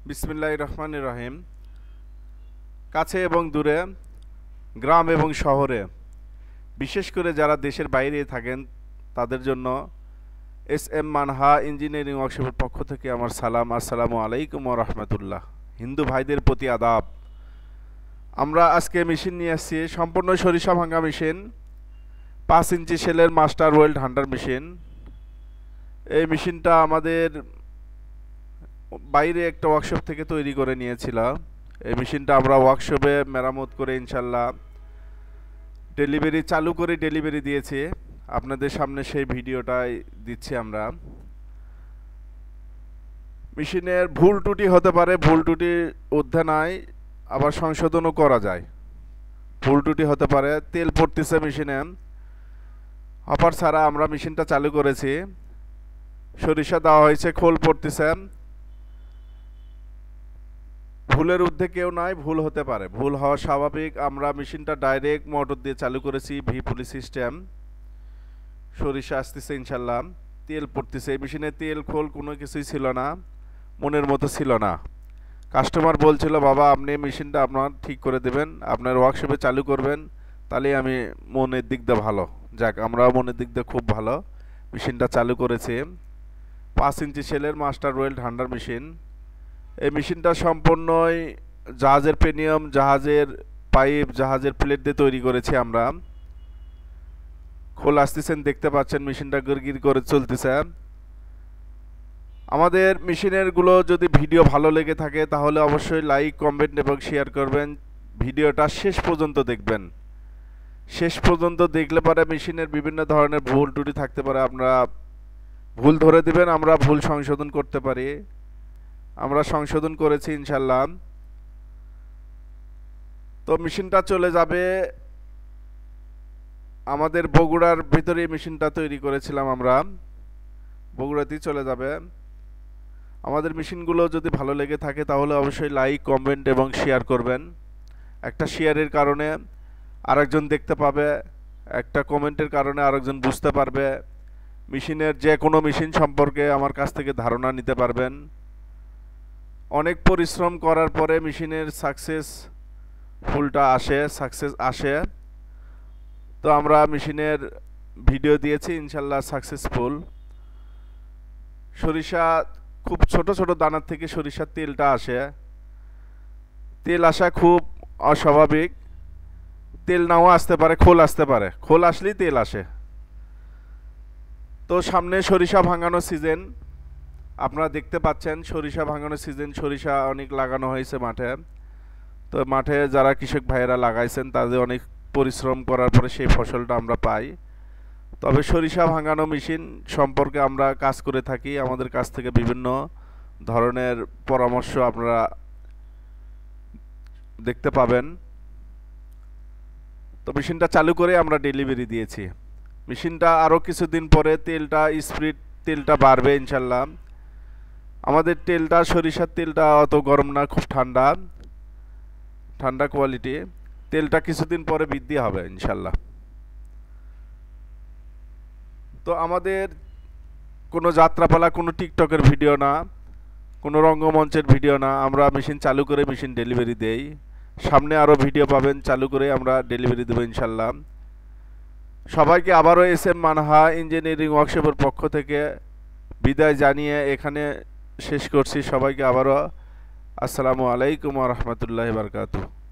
বিসমিল্লাহির রহমানির রহিম। কাছে এবং দূরে, গ্রাম এবং শহরে, বিশেষ করে যারা দেশের বাইরে থাকেন তাদের জন্য এস এম মানহা ইঞ্জিনিয়ারিং ওয়ার্কশপের পক্ষ থেকে আমার সালাম। আসসালামু আলাইকুম ওয়া রাহমাতুল্লাহ। হিন্দু ভাইদের প্রতি আদাব। আমরা আজকে মেশিন নিয়ে আসছি, সম্পূর্ণ সরিষা ভাঙা মেশিন, 5 ইঞ্চি সেলের মাস্টার ওয়েল্ড হান্টার মেশিন। এই মেশিনটা আমাদের বাইরে একটা ওয়ার্কশপ থেকে তৈরি করে নিয়েছিলাম। এই মেশিনটা আমরা ওয়ার্কশপে মেরামত করে ইনশাল্লাহ ডেলিভারি চালু করে ডেলিভারি দিয়েছি। আপনাদের সামনে সেই ভিডিওটাই দিচ্ছি আমরা। মেশিনের ভুল ত্রুটি হতে পারে, ভুল ত্রুটি ঊর্ধ্বে নাই, আবার সংশোধনও করা যায়। ভুল ত্রুটি হতে পারে, তেল পড়তেছে মেশিনে, হপার ছাড়া আমরা মেশিনটা চালু করেছি। সরিষা দেওয়া হয়েছে, খোল পড়তেছে, ভুলের ঊর্ধ্বে কেউ নাই, ভুল হতে পারে, ভুল হওয়া স্বাভাবিক। আমরা মেশিনটা ডাইরেক্ট মোটর দিয়ে চালু করেছি, ভি পুলি সিস্টেম। সরিষা আসতেছে ইনশাল্লাহ, তেল পড়তেছে। এই মেশিনে তেল খোল কোনো কিছুই ছিল না, মনের মতো ছিল না। কাস্টমার বলছিল, বাবা আপনি মেশিনটা আপনার ঠিক করে দেবেন, আপনার ওয়ার্কশপে চালু করবেন, তাহলে আমি মনের দিক দিয়ে ভালো। যাক, আমরাও মনের দিক দিয়ে খুব ভালো মেশিনটা চালু করেছি। 5 ইঞ্চি সেলের মাস্টার ওয়েল্ড হান্ডার মেশিন। এই মেশিনটা সম্পূর্ণই জাহাজের পেনিয়াম, জাহাজের পাইপ, জাহাজের প্লেট দিয়ে তৈরি করেছি আমরা। খোল আসতেছেন, দেখতে পাচ্ছেন মেশিনটা গিরগির করে চলতেছে। আমাদের মেশিনের গুলো যদি ভিডিও ভালো লেগে থাকে তাহলে অবশ্যই লাইক, কমেন্ট এবং শেয়ার করবেন। ভিডিওটা শেষ পর্যন্ত দেখবেন। শেষ পর্যন্ত দেখলে পরে মেশিনের বিভিন্ন ধরনের ভুল ত্রুটি থাকতে পারে, আপনারা ভুল ধরে দিবেন, আমরা ভুল সংশোধন করতে পারি। আমরা সংশোধন করেছি ইনশাল্লাহ। তো মেশিনটা চলে যাবে আমাদের বগুড়ার ভিতরে। মেশিনটা তৈরি করেছিলাম আমরা, বগুড়াতেই চলে যাবে। আমাদের মেশিনগুলো যদি ভালো লেগে থাকে তাহলে অবশ্যই লাইক, কমেন্ট এবং শেয়ার করবেন। একটা শেয়ারের কারণে আরেকজন দেখতে পাবে, একটা কমেন্টের কারণে আরেকজন বুঝতে পারবে। মেশিনের যে কোনো মেশিন সম্পর্কে আমার কাছ থেকে ধারণা নিতে পারবেন। অনেক পরিশ্রম করার পরে মেশিনের সাকসেস আসে। তো আমরা মেশিনের ভিডিও দিয়েছি, ইনশাল্লাহ সাকসেসফুল। সরিষা খুব ছোট ছোট দানার থেকে সরিষার তেলটা আসে। তেল আসা খুব অস্বাভাবিক। তেল নাও আসতে পারে, খোল আসতে পারে, খোল আসলেই তেল আসে। তো সামনে সরিষা ভাঙানো সিজন, আপনারা দেখতে পাচ্ছেন সরিষা ভাঙানো সিজন। সরিষা অনেক লাগানো হয়েছে মাঠে। তো মাঠে যারা কৃষক ভাইয়েরা লাগাইছেন তাদের অনেক পরিশ্রম করার পরে সেই ফসলটা আমরা পাই। তবে সরিষা ভাঙানো মেশিন সম্পর্কে আমরা কাজ করে থাকি, আমাদের কাছ থেকে বিভিন্ন ধরনের পরামর্শ আপনারা দেখতে পাবেন। তো মেশিনটা চালু করে আমরা ডেলিভারি দিয়েছি। মেশিনটা আরও কিছুদিন পরে তেলটা বাড়বে ইনশাল্লাহ। আমাদের তেলটা, সরিষার তেলটা অত গরম না, খুব ঠান্ডা ঠান্ডা কোয়ালিটি। তেলটা কিছুদিন পরে বৃদ্ধি হবে ইনশাল্লাহ। তো আমাদের কোনো যাত্রাপালা, কোনো টিকটকের ভিডিও না, কোনো রঙ্গমঞ্চের ভিডিও না। আমরা মেশিন চালু করে মেশিন ডেলিভারি দেই। সামনে আরও ভিডিও পাবেন, চালু করে আমরা ডেলিভারি দেবো ইনশাল্লাহ। সবাইকে আবারও এস এম মানহা ইঞ্জিনিয়ারিং ওয়ার্কশপের পক্ষ থেকে বিদায় জানিয়ে এখানে শেষ করছি। সবাইকে আবারও আসসালামু আলাইকুম ওয়া রাহমাতুল্লাহি ওয়া বারাকাতুহু।